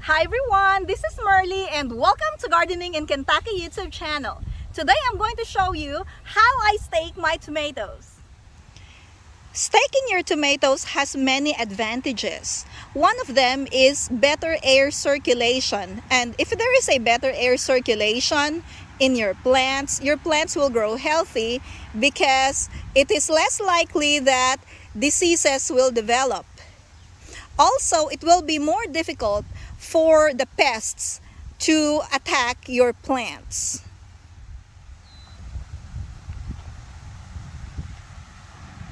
Hi everyone, this is Merly and welcome to Gardening in Kentucky YouTube channel. Today I'm going to show you how I stake my tomatoes. Staking your tomatoes has many advantages. One of them is better air circulation, and if there is a better air circulation in your plants will grow healthy because it is less likely that diseases will develop. Also, it will be more difficult for the pests to attack your plants.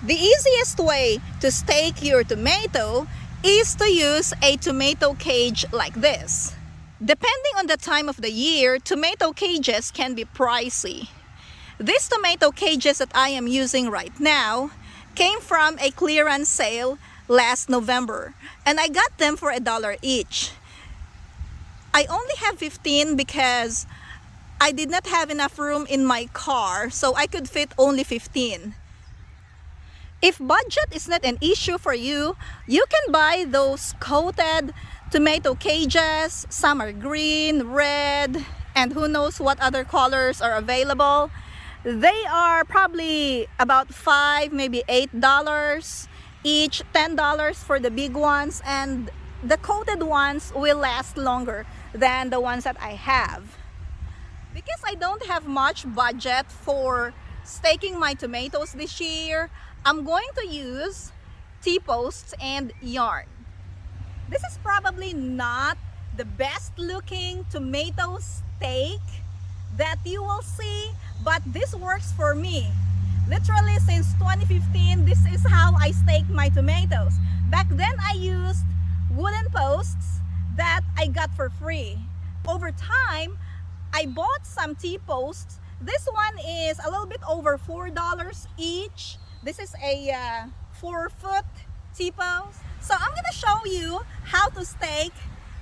The easiest way to stake your tomato is to use a tomato cage like this. Depending on the time of the year, tomato cages can be pricey. These tomato cages that I am using right now came from a clearance sale last November, and I got them for $1 each. I only have 15 because I did not have enough room in my car, so I could fit only 15. If budget is not an issue for you, you can buy those coated tomato cages. Some are green, red, and who knows what other colors are available. They are probably about $5, maybe $8 each, $10 for the big ones, and the coated ones will last longer than the ones that I have. Because I don't have much budget for staking my tomatoes this year, I'm going to use T-posts and yarn. This is probably not the best looking tomato stake that you will see, but this works for me. Literally since 2015, this is how I stake my tomatoes. Back then I used wooden posts that I got for free. Over time, I bought some T-posts. This one is a little bit over $4 each. This is a 4-foot T-post. So I'm gonna show you how to stake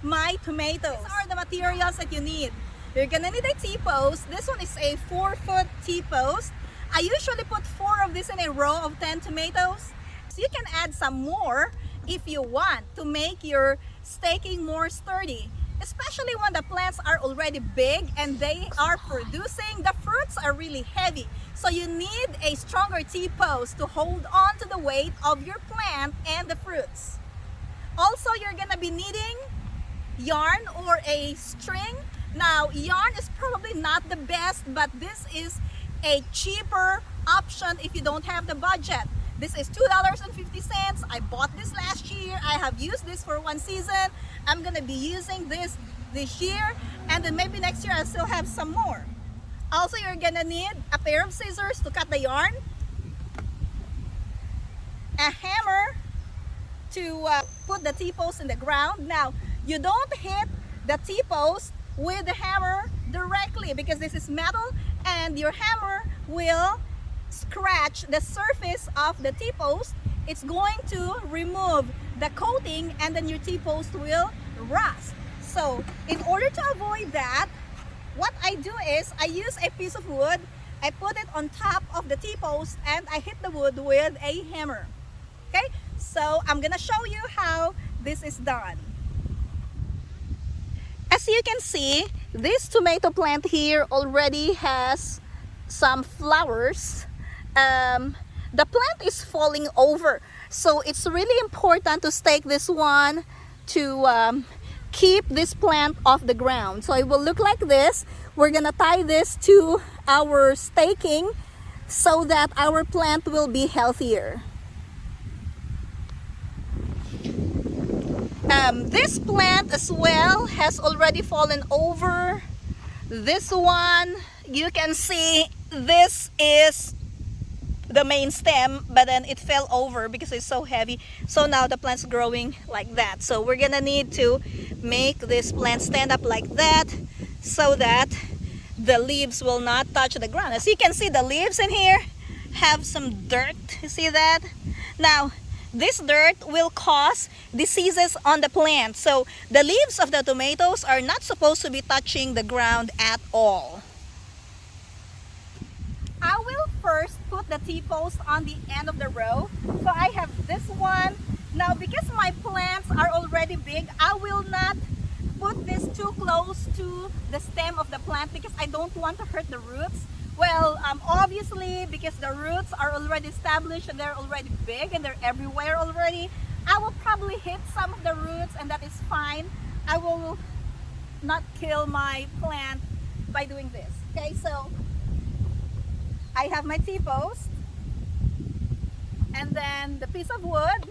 my tomatoes. These are the materials that you need. You're gonna need a T-post. This one is a 4-foot T-post. I usually put 4 of this in a row of 10 tomatoes. So you can add some more if you want to make your staking more sturdy, especially when the plants are already big and they are producing. The fruits are really heavy, so you need a stronger T-post to hold on to the weight of your plant and the fruits. Also, you're gonna be needing yarn or a string. Now, yarn is probably not the best, but this is a cheaper option if you don't have the budget. This is $2.50. I bought this last year. I have used this for 1 season. I'm gonna be using this year, and then maybe next year I'll still have some more. Also, you're gonna need a pair of scissors to cut the yarn, a hammer to put the T-post in the ground. Now, you don't hit the T-post with the hammer directly because this is metal and your hammer will scratch the surface of the T-post. It's going to remove the coating and then your T-post will rust. So in order to avoid that, what I do is I use a piece of wood, I put it on top of the T-post and I hit the wood with a hammer. Okay, so I'm gonna show you how this is done. As you can see, this tomato plant here already has some flowers. The plant is falling over, so it's really important to stake this one to keep this plant off the ground. So it will look like this. We're gonna tie this to our staking so that our plant will be healthier. This plant as well has already fallen over. This one, you can see this is the main stem, but then it fell over because it's so heavy. So now the plant's growing like that. So we're gonna need to make this plant stand up like that so that the leaves will not touch the ground. As you can see, the leaves in here have some dirt. You see that? Now, this dirt will cause diseases on the plant. So the leaves of the tomatoes are not supposed to be touching the ground at all. I will first put the T-post on the end of the row. So I have this one. Now because my plants are already big, I will not put this too close to the stem of the plant because I don't want to hurt the roots. Well, obviously, because the roots are already established and they're already big and they're everywhere already, I will probably hit some of the roots, and that is fine. I will not kill my plant by doing this. Okay, so I have my T-post and then the piece of wood.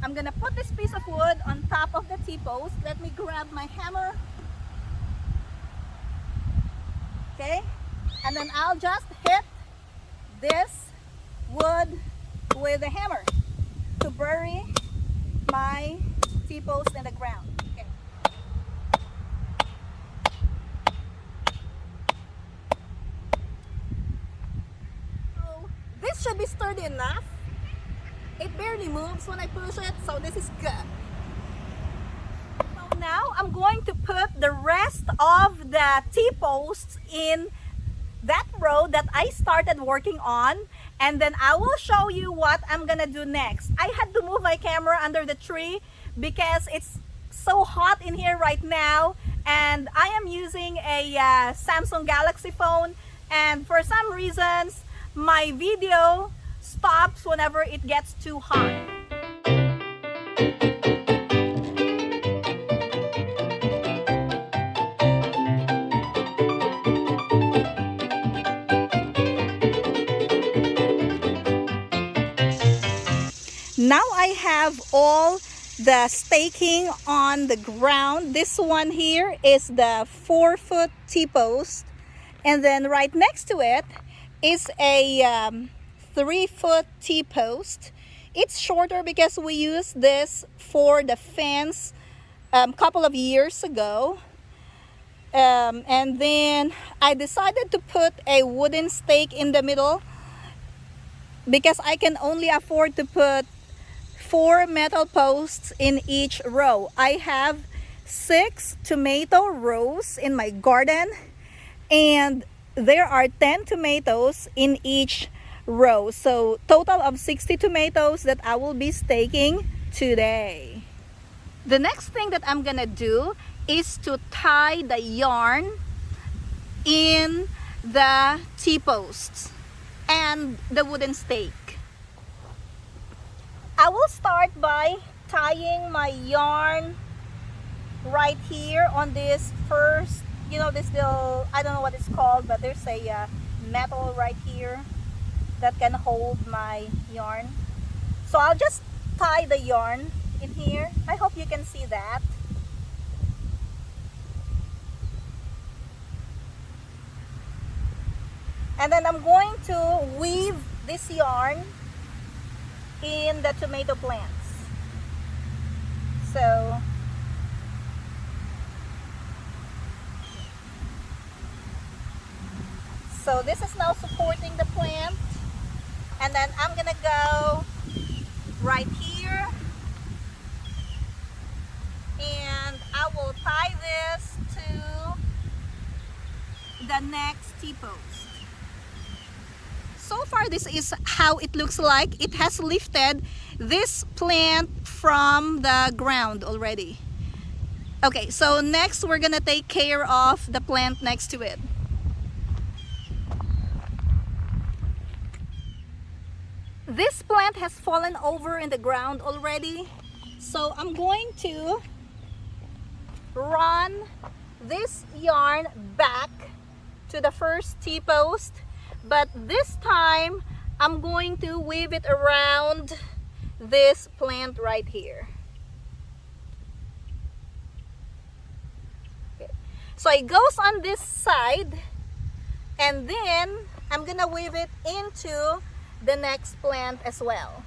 I'm gonna put this piece of wood on top of the T-post. Let me grab my hammer. Okay, and then I'll just hit this wood with a hammer to bury my T-post in the ground. Okay. So this should be sturdy enough. It barely moves when I push it, so this is good. So now I'm going to put the rest of the T-posts in that row that I started working on, and then I will show you what I'm gonna do next. I had to move my camera under the tree because it's so hot in here right now, and I am using a Samsung Galaxy phone, and for some reasons my video stops whenever it gets too hot. Now I have all the staking on the ground. This one here is the 4-foot T-post, and then right next to it is a 3-foot T-post. It's shorter because we used this for the fence a couple of years ago. And then I decided to put a wooden stake in the middle because I can only afford to put 4 metal posts in each row. I have 6 tomato rows in my garden, and there are 10 tomatoes in each row. So total of 60 tomatoes that I will be staking today. The next thing that I'm gonna do is to tie the yarn in the T-posts and the wooden stake. I will start by tying my yarn right here on this first, you know, this little, I don't know what it's called, but there's a metal right here that can hold my yarn. So I'll just tie the yarn in here. I hope you can see that. And then I'm going to weave this yarn in the tomato plants. So this is now supporting the plant, and then I'm gonna go right here and I will tie this to the next T-post. So far, this is how it looks like. It has lifted this plant from the ground already. Okay, so next we're gonna take care of the plant next to it. This plant has fallen over in the ground already, so I'm going to run this yarn back to the first T-post, but this time I'm going to weave it around this plant right here. Okay. So it goes on this side, and then I'm gonna weave it into the next plant as well.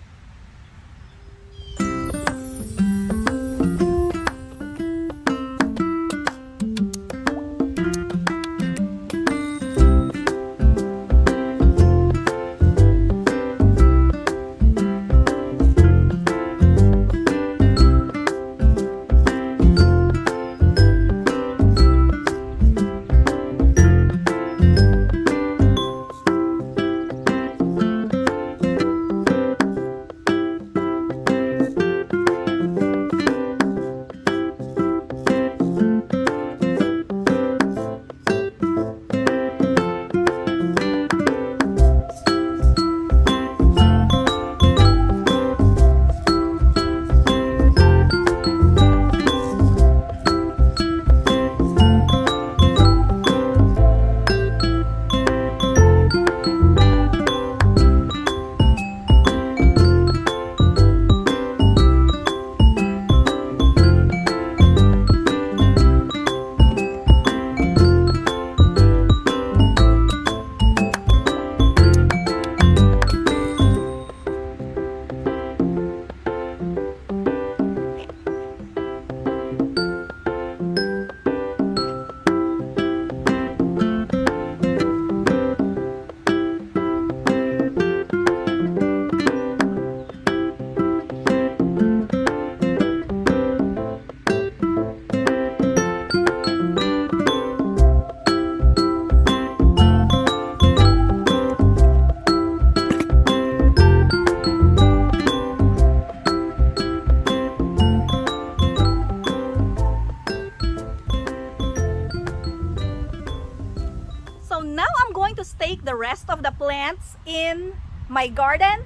plants in my garden,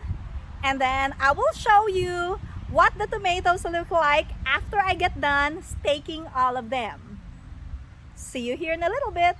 and then I will show you what the tomatoes look like after I get done staking all of them. See you here in a little bit.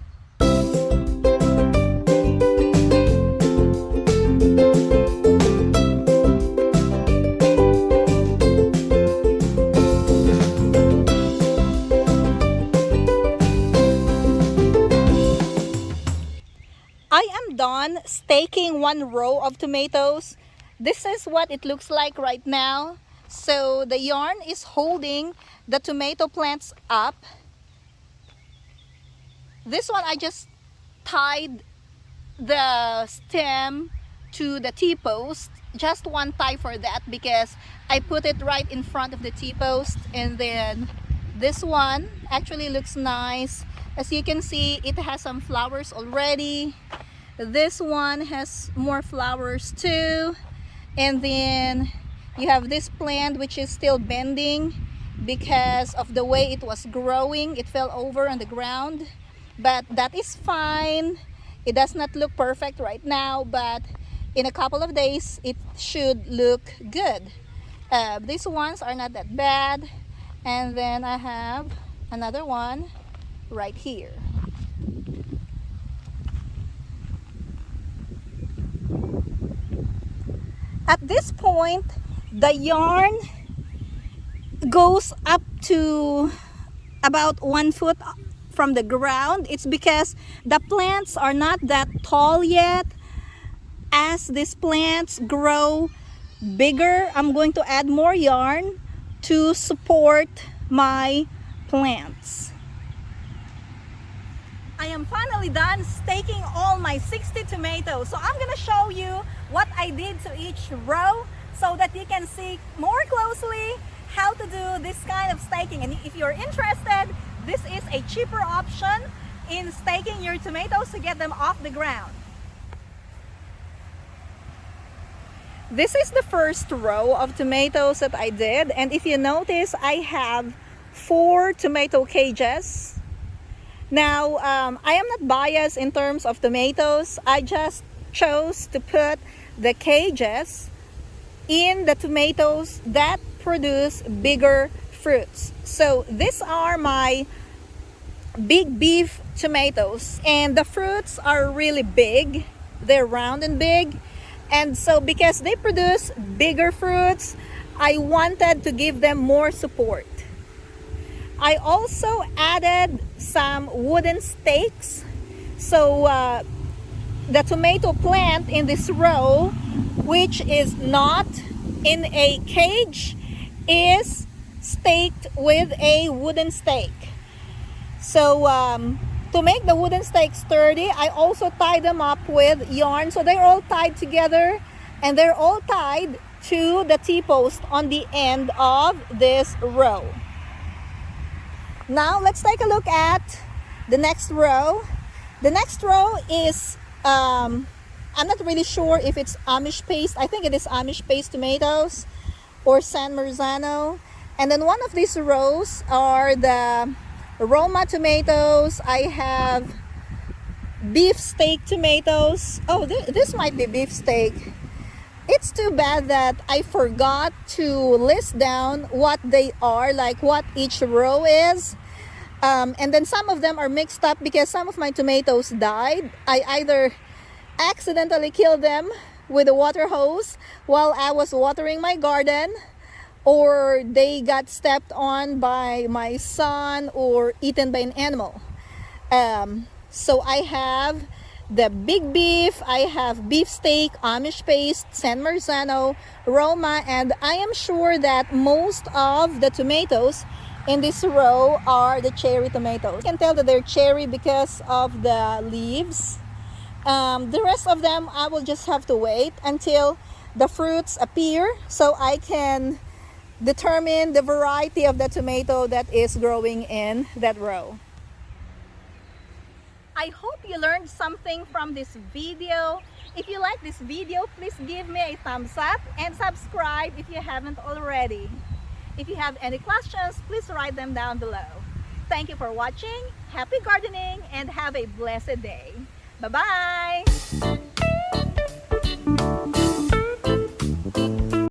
I am done staking one row of tomatoes. This is what it looks like right now. So the yarn is holding the tomato plants up. This one I just tied the stem to the T-post. Just one tie for that because I put it right in front of the T-post. And then this one actually looks nice. As you can see, it has some flowers already. This one has more flowers too. And then you have this plant which is still bending because of the way it was growing. It fell over on the ground, but that is fine. It does not look perfect right now, but in a couple of days it should look good. These ones are not that bad. And then I have another one right here. At this point, the yarn goes up to about 1 foot from the ground. It's because the plants are not that tall yet. As these plants grow bigger, I'm going to add more yarn to support my plants. I am finally done staking all my 60 tomatoes. So I'm gonna show you what I did to each row so that you can see more closely how to do this kind of staking. And if you're interested, this is a cheaper option in staking your tomatoes to get them off the ground. This is the first row of tomatoes that I did, and if you notice, I have 4 tomato cages. Now, I am not biased in terms of tomatoes. I just chose to put the cages in the tomatoes that produce bigger fruits. So these are my big beef tomatoes, and the fruits are really big. They're round and big. And so because they produce bigger fruits, I wanted to give them more support. I also added some wooden stakes. So the tomato plant in this row, which is not in a cage, is staked with a wooden stake. So to make the wooden stakes sturdy, I also tied them up with yarn. So they're all tied together, and they're all tied to the T-post on the end of this row. Now let's take a look at the next row. The next row is, I'm not really sure if it's Amish paste. I think it is Amish paste tomatoes or San Marzano. And then one of these rows are the Roma tomatoes. I have beef steak tomatoes. Oh, this might be beef steak. It's too bad that I forgot to list down what they are, like what each row is. And then some of them are mixed up because some of my tomatoes died. I either accidentally killed them with a water hose while I was watering my garden, or they got stepped on by my son or eaten by an animal. So I have the big beef, I have beef steak, Amish paste, San Marzano, Roma, and I am sure that most of the tomatoes in this row are the cherry tomatoes. You can tell that they're cherry because of the leaves. The rest of them, I will just have to wait until the fruits appear so I can determine the variety of the tomato that is growing in that row. I hope you learned something from this video. If you like this video, please give me a thumbs up and subscribe if you haven't already. If you have any questions, please write them down below. Thank you for watching. Happy gardening and have a blessed day. Bye-bye.